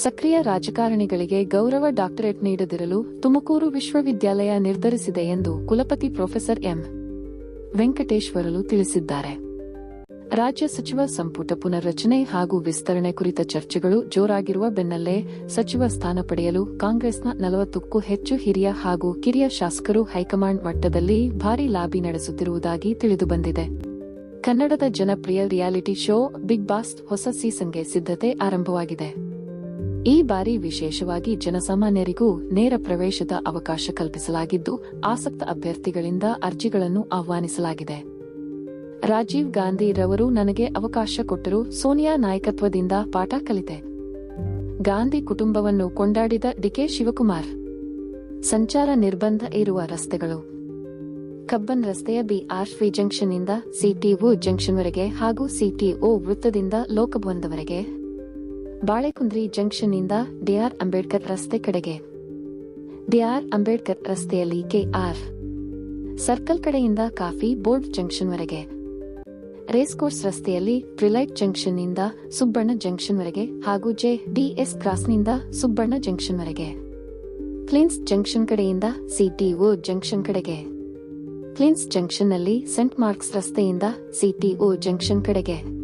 ಸಕ್ರಿಯ ರಾಜಕಾರಣಿಗಳಿಗೆ ಗೌರವ ಡಾಕ್ಟರೇಟ್ ನೀಡದಿರಲು ತುಮಕೂರು ವಿಶ್ವವಿದ್ಯಾಲಯ ನಿರ್ಧರಿಸಿದೆ ಎಂದು ಕುಲಪತಿ ಪ್ರೊಫೆಸರ್ ಎಂ. ವೆಂಕಟೇಶ್ವರಲು ತಿಳಿಸಿದ್ದಾರೆ. ರಾಜ್ಯ ಸಚಿವ ಸಂಪುಟ ಪುನರ್ರಚನೆ ಹಾಗೂ ವಿಸ್ತರಣೆ ಕುರಿತ ಚರ್ಚೆಗಳು ಜೋರಾಗಿರುವ ಬೆನ್ನಲ್ಲೇ ಸಚಿವ ಸ್ಥಾನ ಪಡೆಯಲು ಕಾಂಗ್ರೆಸ್ನ 40ಕ್ಕೂ ಹೆಚ್ಚು ಹಿರಿಯ ಹಾಗೂ ಕಿರಿಯ ಶಾಸಕರು ಹೈಕಮಾಂಡ್ ಮಟ್ಟದಲ್ಲಿ ಭಾರೀ ಲಾಬಿ ನಡೆಸುತ್ತಿರುವುದಾಗಿ ತಿಳಿದುಬಂದಿದೆ. ಕನ್ನಡದ ಜನಪ್ರಿಯ ರಿಯಾಲಿಟಿ ಶೋ ಬಿಗ್ ಬಾಸ್ ಹೊಸ ಸೀಸನ್ಗೆ ಸಿದ್ಧತೆ ಆರಂಭವಾಗಿದೆ. ಈ ಬಾರಿ ವಿಶೇಷವಾಗಿ ಜನಸಾಮಾನ್ಯರಿಗೂ ನೇರ ಪ್ರವೇಶದ ಅವಕಾಶ ಕಲ್ಪಿಸಲಾಗಿದ್ದು, ಆಸಕ್ತ ಅಭ್ಯರ್ಥಿಗಳಿಂದ ಅರ್ಜಿಗಳನ್ನು ಆಹ್ವಾನಿಸಲಾಗಿದೆ. ರಾಜೀವ್ ಗಾಂಧಿ ರವರು ನನಗೆ ಅವಕಾಶ ಕೊಟ್ಟರು, ಸೋನಿಯಾ ನಾಯಕತ್ವದಿಂದ ಪಾಠ ಕಲಿತೆ. ಗಾಂಧಿ ಕುಟುಂಬವನ್ನು ಕೊಂಡಾಡಿದ ಡಿಕೆ ಶಿವಕುಮಾರ್. ಸಂಚಾರ ನಿರ್ಬಂಧ ಇರುವ ರಸ್ತೆಗಳು. ಕಬ್ಬನ್ ರಸ್ತೆಯ ಬಿಆರ್ವಿ ಜಂಕ್ಷನ್ನಿಂದ ಸಿಟಿಒ ಜಂಕ್ಷನ್ವರೆಗೆ ಹಾಗೂ ಸಿಟಿಒ ವೃತ್ತದಿಂದ ಲೋಕಭವನದವರೆಗೆ. ಬಾಳೆಕುಂದ್ರಿ ಜಂಕ್ಷನ್ನಿಂದ ಡಿಆರ್ ಅಂಬೇಡ್ಕರ್ ರಸ್ತೆ ಕಡೆಗೆ. ಡಿಆರ್ ಅಂಬೇಡ್ಕರ್ ರಸ್ತೆಯಲ್ಲಿ ಕೆಆರ್ ಸರ್ಕಲ್ ಕಡೆಯಿಂದ ಕಾಫಿ ಬೋರ್ಡ್ ಜಂಕ್ಷನ್ವರೆಗೆ. ರೇಸ್ಕೋರ್ಸ್ ರಸ್ತೆಯಲ್ಲಿ ಟ್ರಿಲೈಟ್ ಜಂಕ್ಷನ್ನಿಂದ ಸುಬ್ಬಣ್ಣ ಜಂಕ್ಷನ್ವರೆಗೆ ಹಾಗೂ ಜೆಡಿಎಸ್ ಕ್ರಾಸ್ನಿಂದ ಸುಬ್ಬಣ್ಣ ಜಂಕ್ಷನ್ವರೆಗೆ. ಕ್ಲೀನ್ಸ್ ಜಂಕ್ಷನ್ ಕಡೆಯಿಂದ ಸಿಟಿಒ ಜಂಕ್ಷನ್ ಕಡೆಗೆ. ಕ್ಲೀನ್ಸ್ ಜಂಕ್ಷನ್ನಲ್ಲಿ ಸೆಂಟ್ ಮಾರ್ಕ್ಸ್ ರಸ್ತೆಯಿಂದ ಸಿಟಿಒ ಜಂಕ್ಷನ್ ಕಡೆಗೆ.